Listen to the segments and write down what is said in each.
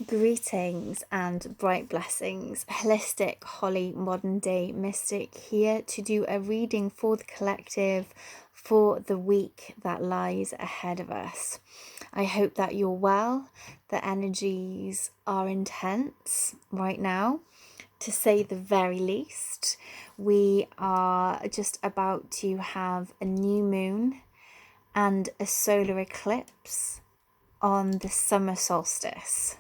Greetings and bright blessings. Holistic, Holly, modern day mystic here to do a reading for the collective for the week that lies ahead of us. I hope that you're well. The energies are intense right now, to say the very least. We are just about to have a new moon and a solar eclipse on the summer solstice.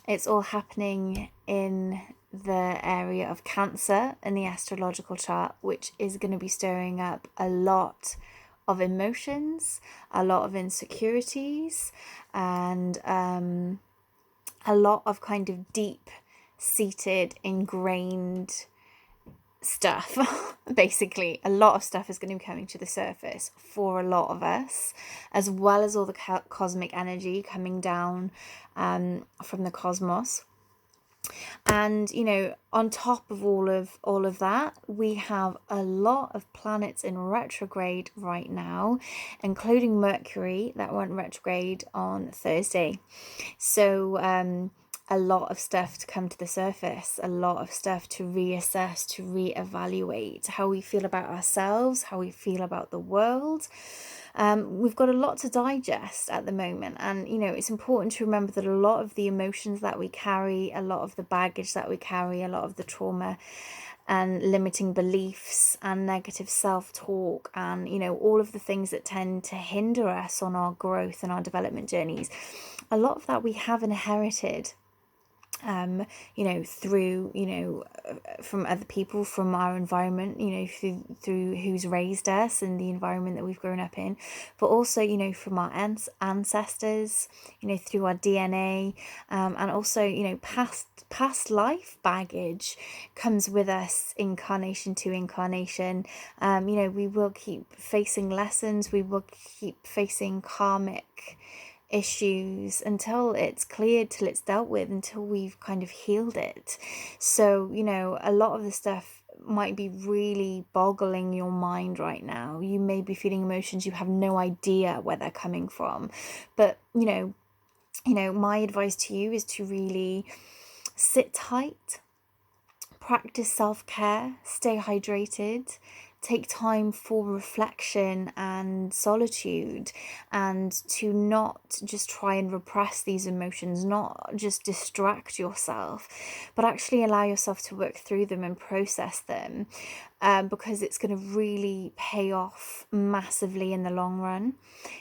It's all happening in the area of Cancer in the astrological chart, which is going to be stirring up a lot of emotions, a lot of insecurities, and a lot of kind of deep seated, ingrained stuff. Basically, a lot of stuff is going to be coming to the surface for a lot of us, as well as all the cosmic energy coming down from the cosmos. And on top of all of that, we have a lot of planets in retrograde right now, including Mercury that went retrograde on Thursday. So a lot of stuff to come to the surface, a lot of stuff to reassess, to reevaluate how we feel about ourselves, how we feel about the world. We've got a lot to digest at the moment, and it's important to remember that a lot of the emotions that we carry, a lot of the baggage that we carry, a lot of the trauma and limiting beliefs and negative self-talk and all of the things that tend to hinder us on our growth and our development journeys, a lot of that we have inherited through from other people, from our environment, through who's raised us and the environment that we've grown up in, but also from our ancestors, through our DNA, and also past life baggage comes with us incarnation to incarnation. We will keep facing lessons, we will keep facing karmic issues until it's cleared, till it's dealt with, until we've kind of healed it. So a lot of the stuff might be really boggling your mind right now. You may be feeling emotions you have no idea where they're coming from, but my advice to you is to really sit tight, practice self-care, stay hydrated, take time for reflection and solitude, and to not just try and repress these emotions, not just distract yourself, but actually allow yourself to work through them and process them, because it's going to really pay off massively in the long run.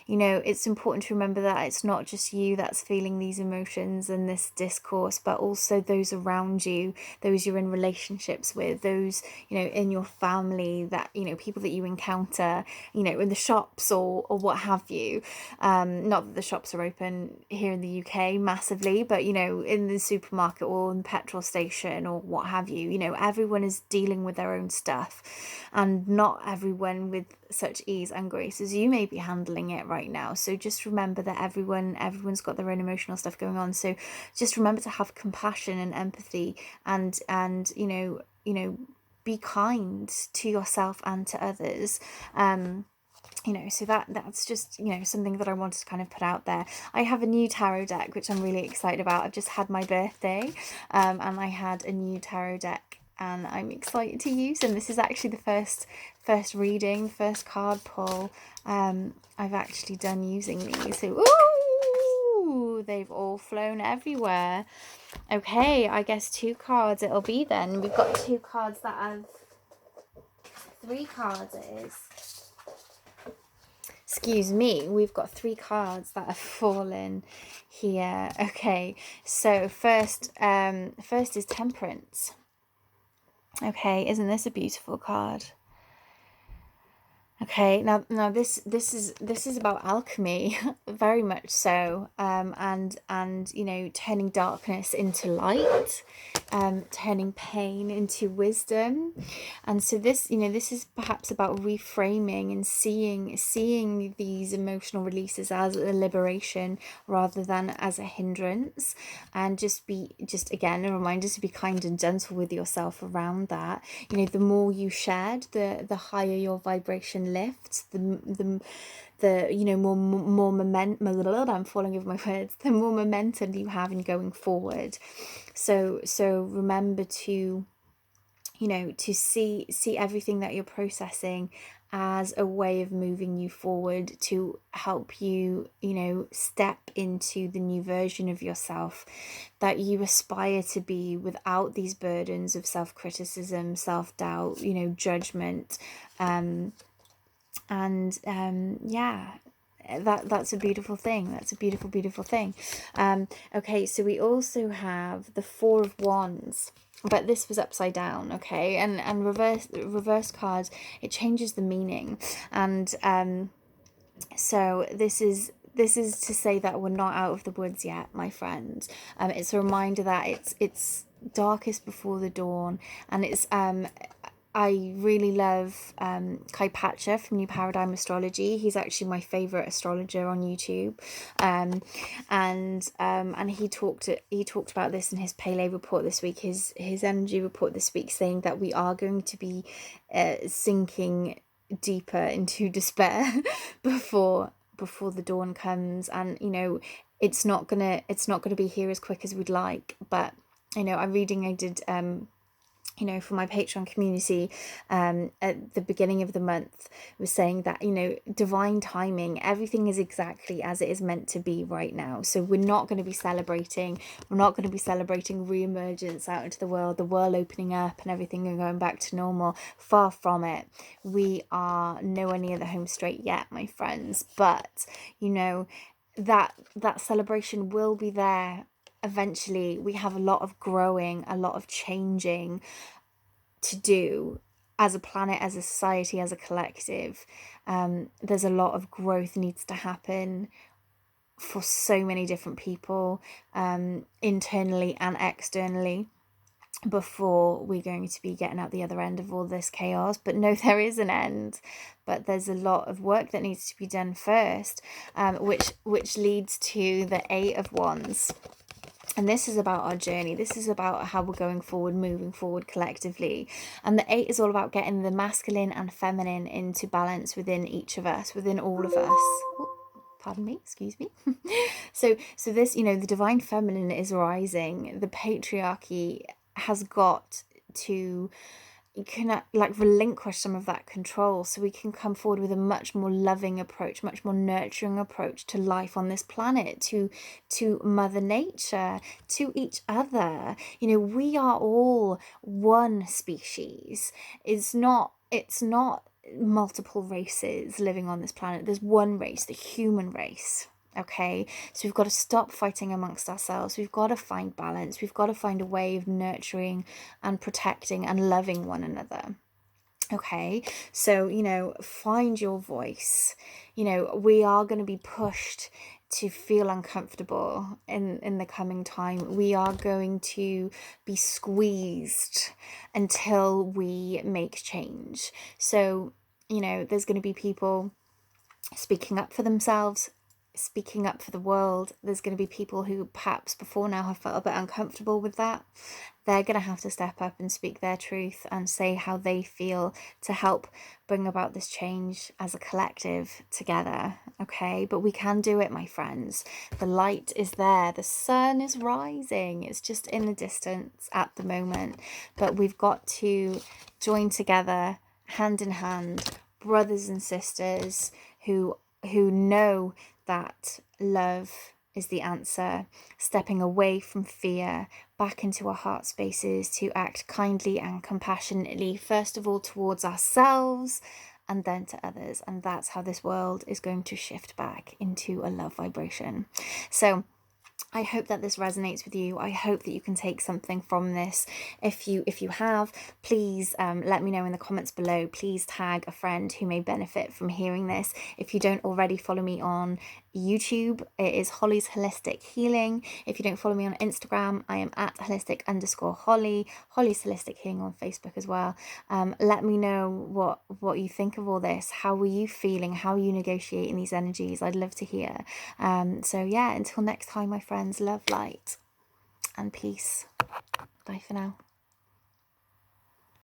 It's important to remember that it's not just you that's feeling these emotions and this discourse, but also those around you, those you're in relationships with, those in your family, that people that you encounter in the shops or what have you. Not that the shops are open here in the UK massively, but in the supermarket or in the petrol station or what have you. Everyone is dealing with their own stuff, and not everyone with such ease and grace as you may be handling it right now. So just remember that everyone's got their own emotional stuff going on. So just remember to have compassion and empathy, and be kind to yourself and to others. So that's just something that I wanted to kind of put out there. I have a new tarot deck which I'm really excited about. I've just had my birthday, and I had a new tarot deck, and I'm excited to use them. This is actually the first reading, first card pull I've actually done using these. So ooh, they've all flown everywhere. Okay, I guess 2 cards it'll be then. We've got 2 cards that have 3 cards it is. Excuse me, we've got 3 cards that have fallen here. Okay, so first is Temperance. Okay, isn't this a beautiful card? Okay, now this is about alchemy, very much so, and turning darkness into light, turning pain into wisdom, and so this is perhaps about reframing and seeing these emotional releases as a liberation rather than as a hindrance, and just again a reminder to be kind and gentle with yourself around that. The more you shared, the higher your vibration vibration lifts, the you know, more momentum, I'm falling over my words, the more momentum you have in going forward. So remember to, you know, to see everything that you're processing as a way of moving you forward, to help you, you know, step into the new version of yourself that you aspire to be, without these burdens of self-criticism, self-doubt, you know, judgment. Yeah, that's a beautiful thing. That's a beautiful thing. Okay, so we also have the Four of Wands, but this was upside down. Okay, and reverse cards, it changes the meaning. And so this is to say that we're not out of the woods yet, my friends. It's a reminder that it's darkest before the dawn. And it's I really love Kai Patcher from New Paradigm Astrology. He's actually my favorite astrologer on YouTube, and he talked about this in his Pele report this week, his energy report this week, saying that we are going to be sinking deeper into despair before the dawn comes. And you know, it's not gonna be here as quick as we'd like. But you know, a reading I did you know, for my Patreon community at the beginning of the month was saying that, you know, divine timing, everything is exactly as it is meant to be right now. So we're not going to be celebrating re-emergence out into the world opening up and everything and going back to normal. Far from it. We are nowhere near the home straight yet, my friends. But you know, that celebration will be there eventually. We have a lot of growing, a lot of changing to do as a planet, as a society, as a collective. There's a lot of growth needs to happen for so many different people, internally and externally, before we're going to be getting out the other end of all this chaos. But no, there is an end, but there's a lot of work that needs to be done first, which leads to the Eight of Wands. And this is about our journey. This is about how we're going forward, moving forward collectively. And the Eight is all about getting the masculine and feminine into balance within each of us, within all of us. Ooh, pardon me, excuse me. So this, you know, the divine feminine is rising. The patriarchy has got to like relinquish some of that control, so we can come forward with a much more loving approach, much more nurturing approach to life on this planet, to Mother Nature, to each other. You know, we are all one species. It's not multiple races living on this planet. There's one race, the human race. Okay, so we've got to stop fighting amongst ourselves. We've got to find balance. We've got to find a way of nurturing and protecting and loving one another. Okay, so, you know, find your voice. You know, we are going to be pushed to feel uncomfortable in the coming time. We are going to be squeezed until we make change. So, you know, there's going to be people speaking up for themselves, speaking up for the world. There's going to be people who perhaps before now have felt a bit uncomfortable with that. They're going to have to step up and speak their truth and say how they feel to help bring about this change as a collective together. Okay, but we can do it, my friends. The light is there. The sun is rising. It's just in the distance at the moment, but we've got to join together, hand in hand, brothers and sisters who know that love is the answer, stepping away from fear, back into our heart spaces to act kindly and compassionately, first of all towards ourselves and then to others. And that's how this world is going to shift back into a love vibration. So I hope that this resonates with you. I hope that you can take something from this. If you have, please let me know in the comments below. Please tag a friend who may benefit from hearing this. If you don't already follow me on YouTube, it is Holly's Holistic Healing. If you don't follow me on Instagram, I am at holistic_Holly. Holly's Holistic Healing on Facebook as well. Let me know what you think of all this. How were you feeling? How are you negotiating these energies? I'd love to hear. So yeah, until next time, my friends, love, light and peace. Bye for now.